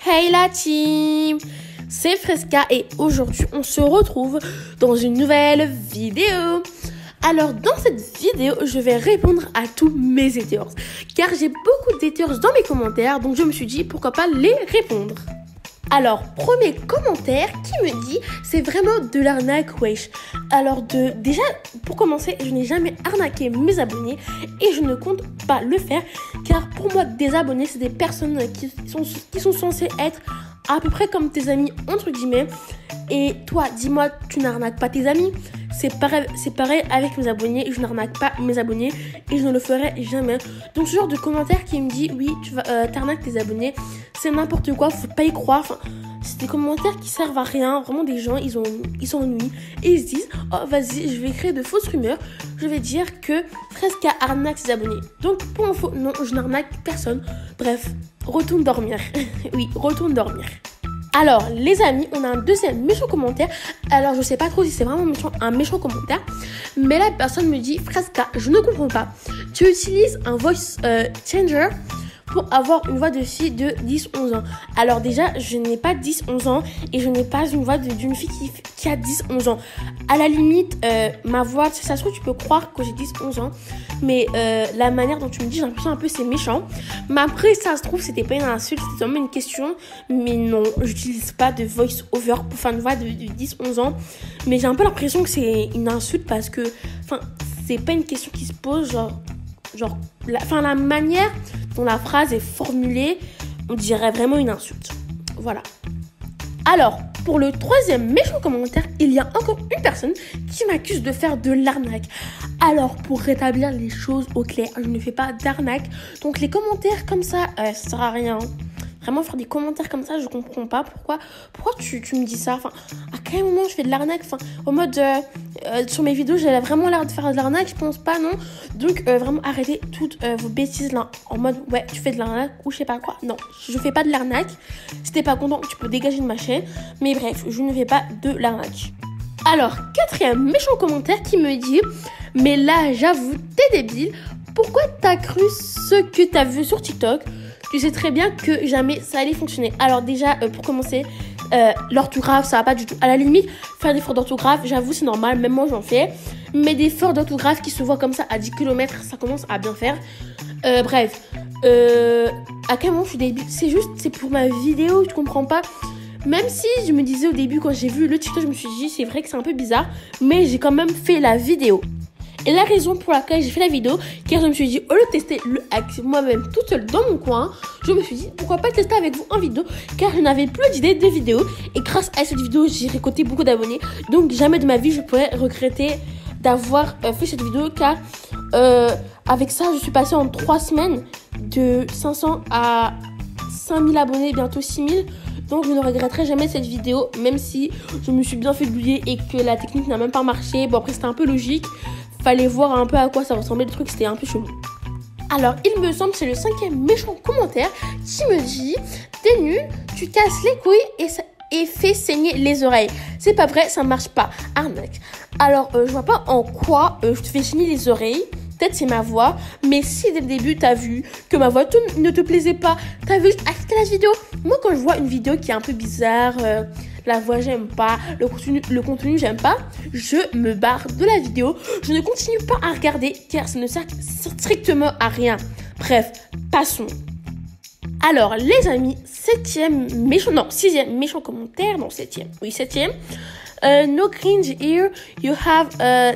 Hey la team, c'est Fresca et aujourd'hui on se retrouve dans une nouvelle vidéo. Alors dans cette vidéo, je vais répondre à tous mes haters car j'ai beaucoup d'haters dans mes commentaires, donc je me suis dit pourquoi pas les répondre. Alors, premier commentaire qui me dit c'est vraiment de l'arnaque, wesh. Alors, déjà, pour commencer, je n'ai jamais arnaqué mes abonnés et je ne compte pas le faire car pour moi, des abonnés, c'est des personnes qui sont censées être à peu près comme tes amis, entre guillemets. Et toi, dis-moi, tu n'arnaques pas tes amis? C'est pareil avec mes abonnés, je n'arnaque pas mes abonnés et je ne le ferai jamais. Donc ce genre de commentaire qui me dit oui, tu t'arnaques tes abonnés, c'est n'importe quoi, faut pas y croire. Enfin, c'est des commentaires qui servent à rien. Vraiment, des gens, ils s'ennuient et ils se disent oh vas-y, je vais créer de fausses rumeurs. Je vais dire que Fresca arnaque ses abonnés. Donc pour info, non, je n'arnaque personne. Bref, retourne dormir. Oui, retourne dormir. Alors, les amis, on a un deuxième méchant commentaire. Alors, je sais pas trop si c'est vraiment un méchant commentaire. Mais la personne me dit, Fresca, je ne comprends pas. Tu utilises un voice changer pour avoir une voix de fille de 10-11 ans. Alors déjà, je n'ai pas 10-11 ans et je n'ai pas une voix d'une fille qui a 10-11 ans. À la limite, ma voix, ça se trouve, tu peux croire que j'ai 10-11 ans. Mais la manière dont tu me dis, j'ai l'impression un peu c'est méchant. Mais après, ça se trouve, c'était pas une insulte, c'était seulement une question. Mais non, j'utilise pas de voice over pour faire une voix de 10-11 ans. Mais j'ai un peu l'impression que c'est une insulte parce que, enfin, c'est pas une question qui se pose, la manière dont la phrase est formulée, on dirait vraiment une insulte. Voilà. Alors, pour le troisième méchant commentaire, il y a encore une personne qui m'accuse de faire de l'arnaque. Alors, pour rétablir les choses au clair, je ne fais pas d'arnaque. Donc, les commentaires comme ça, ça sert à rien. Vraiment, faire des commentaires comme ça, je comprends pas pourquoi tu me dis ça. Enfin, à quel moment je fais de l'arnaque? Enfin, en mode, sur mes vidéos, j'avais vraiment l'air de faire de l'arnaque, je pense pas, non. Donc, vraiment, arrêtez toutes vos bêtises là, en mode, ouais, tu fais de l'arnaque ou je sais pas quoi. Non, je fais pas de l'arnaque. Si t'es pas content, tu peux dégager de ma chaîne. Mais bref, je ne fais pas de l'arnaque. Alors, quatrième méchant commentaire qui me dit, mais là, j'avoue, t'es débile. Pourquoi t'as cru ce que t'as vu sur TikTok? Tu sais très bien que jamais ça allait fonctionner. Alors déjà, pour commencer, l'orthographe, ça va pas du tout. À la limite, faire des fautes d'orthographe, j'avoue, c'est normal. Même moi, j'en fais. Mais des fautes d'orthographe qui se voient comme ça à 10 km, ça commence à bien faire. Bref. À quel moment je suis débile? C'est pour ma vidéo, tu comprends pas? Même si je me disais au début, quand j'ai vu le TikTok, je me suis dit, c'est vrai que c'est un peu bizarre. Mais j'ai quand même fait la vidéo. Et la raison pour laquelle j'ai fait la vidéo, car je me suis dit, au lieu de tester le hack moi-même toute seule dans mon coin, je me suis dit, pourquoi pas tester avec vous en vidéo, car je n'avais plus d'idées de vidéo. Et grâce à cette vidéo, j'ai récolté beaucoup d'abonnés. Donc jamais de ma vie, je pourrais regretter d'avoir fait cette vidéo, car avec ça, je suis passée en 3 semaines de 500 à 5000 abonnés, bientôt 6000. Donc je ne regretterai jamais cette vidéo, même si je me suis bien fait douiller et que la technique n'a même pas marché. Bon, après, c'était un peu logique. Fallait voir un peu à quoi ça ressemblait le truc, c'était un peu chelou. Alors, il me semble que c'est le 5e méchant commentaire qui me dit « T'es nul, tu casses les couilles et fais saigner les oreilles. » C'est pas vrai, ça marche pas. Arnaque. Alors, je vois pas en quoi je te fais saigner les oreilles. Peut-être c'est ma voix, mais si dès le début t'as vu que ma voix ne te plaisait pas, t'as vu arrêter la vidéo. Moi, quand je vois une vidéo qui est un peu bizarre, la voix j'aime pas, le contenu j'aime pas, je me barre de la vidéo. Je ne continue pas à regarder car ça ne sert strictement à rien. Bref, passons. Alors les amis, 6e méchant commentaire, non 7e, oui 7e. No cringe here, you have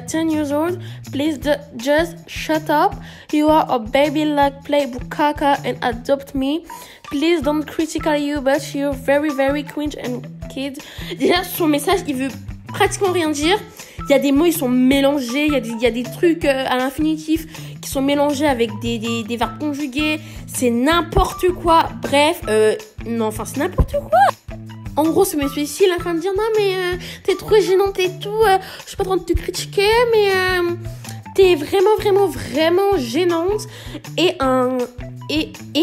10 years old, please just shut up, you are a baby like play bukaka and adopt me, please don't critical you but you're very very cringe and kid. Déjà son message il veut pratiquement rien dire, il y a des mots ils sont mélangés, il y a des trucs à l'infinitif qui sont mélangés avec des verbes conjugués, c'est n'importe quoi, bref, non enfin c'est n'importe quoi. En gros, ce monsieur-ci, il est en train de dire « Non, mais t'es trop gênante et tout. Je suis pas en train de te critiquer, mais t'es vraiment, vraiment, vraiment gênante. Et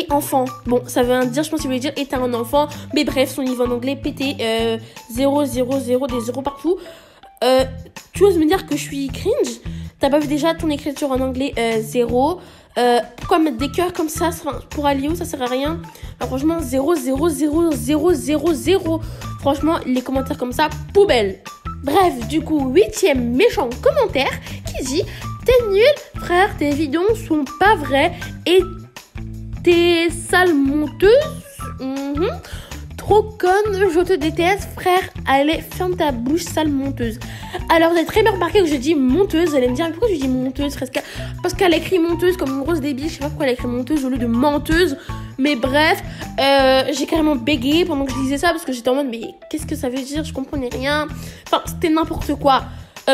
enfant. » Bon, ça veut dire, je pense qu'il veut dire « Et t'es un enfant. » Mais bref, son niveau en anglais pété 0, 0, 0, des 0 partout. Tu oses me dire que je suis cringe? T'as pas vu déjà ton écriture en anglais 0 Pourquoi mettre des cœurs comme ça? Enfin, pour Alio, ça sert à rien. Alors, franchement, 0, 0, 0, 0, 0, 0. Franchement, les commentaires comme ça, poubelle. Bref, du coup, 8e méchant commentaire qui dit: t'es nul, frère, tes vidéos sont pas vraies et t'es sale monteuse. Trop conne, je te déteste, frère. Allez, ferme ta bouche, sale monteuse. Alors, vous avez très bien remarqué que je dis monteuse. Vous allez me dire, pourquoi je dis monteuse, Fresca? Parce qu'elle écrit monteuse comme une grosse débile. Je sais pas pourquoi elle écrit monteuse au lieu de menteuse. Mais bref, j'ai carrément bégayé pendant que je disais ça parce que j'étais en mode, mais qu'est-ce que ça veut dire? Je comprenais rien. Enfin, c'était n'importe quoi.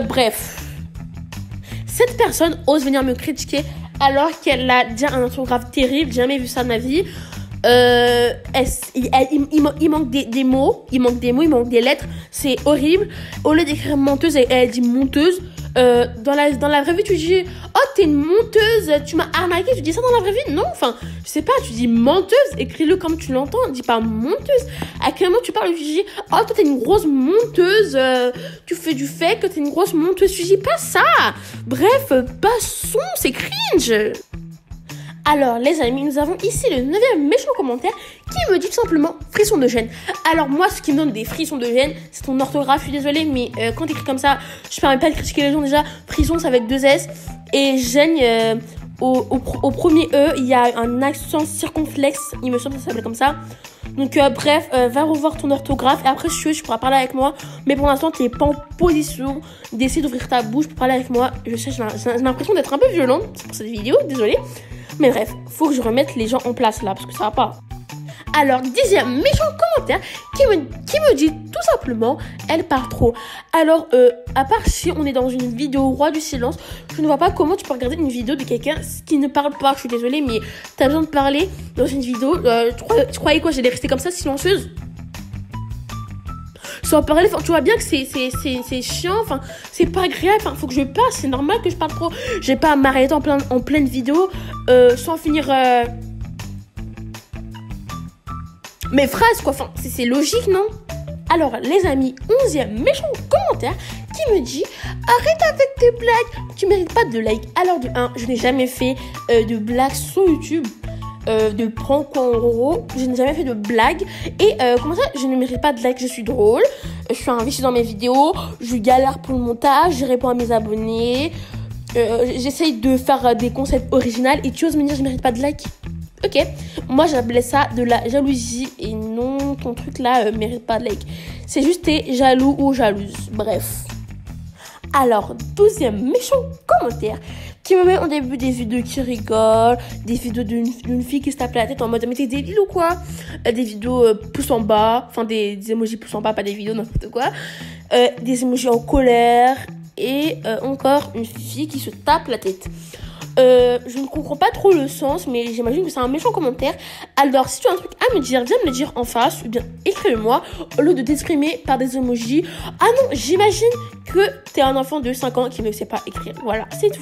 Bref. Cette personne ose venir me critiquer alors qu'elle a déjà un orthographe terrible. J'ai jamais vu ça de ma vie. Il manque des mots, il manque des lettres, c'est horrible. Au lieu d'écrire menteuse, elle dit monteuse. Dans la vraie vie, tu dis: oh, t'es une monteuse, tu m'as arnaqué. Tu dis ça dans la vraie vie? Non, enfin, je sais pas, tu dis menteuse, écris-le comme tu l'entends, dis pas monteuse. À quel moment tu parles, tu dis: oh, toi, t'es une grosse monteuse, tu fais du fake, t'es une grosse monteuse. Tu dis pas ça. Bref, passons, c'est cringe. Alors, les amis, nous avons ici le 9e méchant commentaire qui me dit tout simplement frisson de gêne. Alors, moi, ce qui me donne des frissons de gêne, c'est ton orthographe. Je suis désolée, mais quand t'écris comme ça, je permets pas de critiquer les gens déjà. Frisson, ça va être 2 S. Et gêne, au premier E, il y a un accent circonflexe. Il me semble que ça s'appelle comme ça. Donc, bref, va revoir ton orthographe. Et après, si tu pourras parler avec moi. Mais pour l'instant, t'es pas en position d'essayer d'ouvrir ta bouche pour parler avec moi. Je sais, j'ai l'impression d'être un peu violente pour cette vidéo. Désolée. Mais bref, faut que je remette les gens en place là, parce que ça va pas. Alors, 10e méchant commentaire qui me dit tout simplement: elle parle trop. Alors, à part si on est dans une vidéo roi du silence, je ne vois pas comment tu peux regarder une vidéo de quelqu'un qui ne parle pas. Je suis désolée, mais t'as besoin de parler dans une vidéo. Tu croyais quoi? J'allais rester comme ça, silencieuse? Sans parler, tu vois bien que c'est chiant, enfin, c'est pas agréable, enfin, faut que je passe, c'est normal que je parle trop. Je vais pas m'arrêter en pleine vidéo, sans finir, mes phrases, quoi, enfin, c'est logique, non? Alors, les amis, 11e méchant commentaire qui me dit: arrête avec tes blagues, tu mérites pas de like. Alors, de 1, je n'ai jamais fait, de blagues sur YouTube. De prank en gros, je n'ai jamais fait de blague. Et comment ça, je ne mérite pas de like? Je suis drôle, je suis investie dans mes vidéos, je galère pour le montage, je réponds à mes abonnés, j'essaye de faire des concepts originaux et tu oses me dire je mérite pas de like? Ok, moi j'appelais ça de la jalousie et non, ton truc là mérite pas de like. C'est juste t'es jaloux ou jalouse, bref. Alors, 12e méchant commentaire qui me met en début des vidéos qui rigolent, des vidéos d'une fille qui se tape la tête en mode mais t'es débile ou quoi, des vidéos pouce en bas, enfin des emojis pouce en bas, pas des vidéos n'importe quoi, des emojis en colère et encore une fille qui se tape la tête. Je ne comprends pas trop le sens, mais j'imagine que c'est un méchant commentaire. Alors, si tu as un truc à me dire, viens me le dire en face, ou bien écris-le-moi, au lieu de t'exprimer par des emojis. Ah non, j'imagine que t'es un enfant de 5 ans qui ne sait pas écrire. Voilà, c'est tout.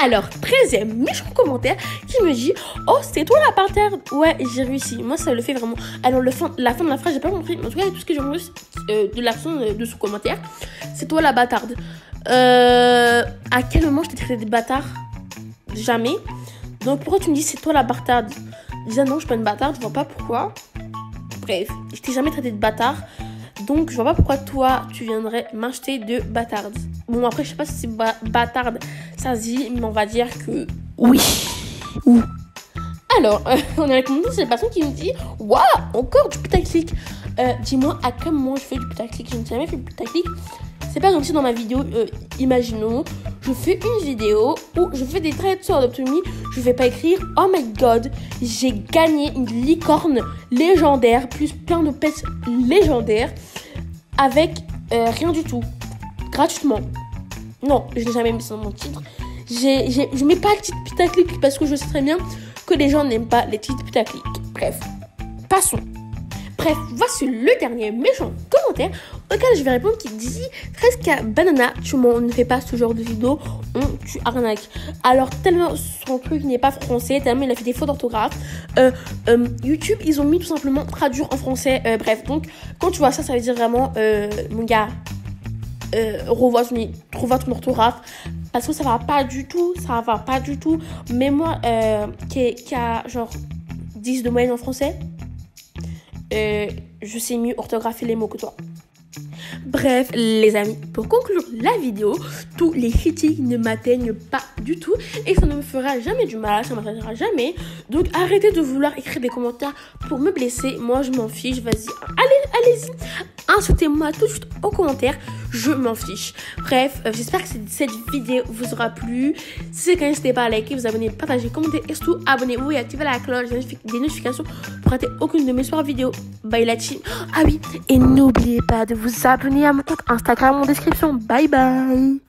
Alors, 13e méchant commentaire qui me dit: oh, c'est toi la bâtarde. Ouais, j'ai réussi. Moi, ça le fait vraiment. Alors, la fin de la phrase, j'ai pas compris. Mais en tout cas, tout ce que j'ai compris de la fin de ce commentaire, c'est toi la bâtarde. À quel moment je t'ai traité de bâtard? Jamais. Donc pourquoi tu me dis c'est toi la bâtarde? Déjà non, je suis pas une bâtarde, je vois pas pourquoi. Bref, je t'ai jamais traité de bâtard. Donc je vois pas pourquoi toi tu viendrais m'acheter de bâtarde. Bon après je sais pas si c'est bâtarde ça se dit, mais on va dire que oui. Alors, on a la communauté, c'est la personne qui me dit: waouh, encore du putaclic. Dis-moi à quel moment je fais du putaclic? Je n'ai jamais fait du putaclic. C'est pas comme si dans ma vidéo, imaginons, je fais une vidéo où je fais des traits sur Adoptomy, je vais pas écrire oh my god, j'ai gagné une licorne légendaire plus plein de pets légendaires avec rien du tout, gratuitement. Non, je n'ai jamais mis ça dans mon titre. Je mets pas le titre putaclic parce que je sais très bien que les gens n'aiment pas les titres putaclic. Bref, passons. Bref, voici le dernier méchant commentaire auquel je vais répondre qui dit: Fresca Banana, tu ne fais pas ce genre de vidéo, tu arnaques. Alors, tellement son truc n'est pas français, tellement il a fait des fautes d'orthographe. YouTube, ils ont mis tout simplement traduire en français. Bref, donc, quand tu vois ça, ça veut dire vraiment, mon gars, revois ton orthographe, parce que ça va pas du tout. Mais moi, qui a genre 10 de moyenne en français, je sais mieux orthographier les mots que toi. Bref, les amis, pour conclure la vidéo, tous les critiques ne m'atteignent pas du tout et ça ne me fera jamais du mal, ça ne m'atteindra jamais. Donc arrêtez de vouloir écrire des commentaires pour me blesser. Moi, je m'en fiche. Vas-y, allez-y. Insultez-moi tout de suite en commentaire. Je m'en fiche. Bref, j'espère que cette vidéo vous aura plu. Si c'est le cas, n'hésitez pas à liker, vous abonner, partager, commenter et surtout abonnez-vous et activez la cloche des notifications pour rater aucune de mes soirées vidéos. Bye la team. Ah oui, et n'oubliez pas de vous abonner à mon compte Instagram en description. Bye bye.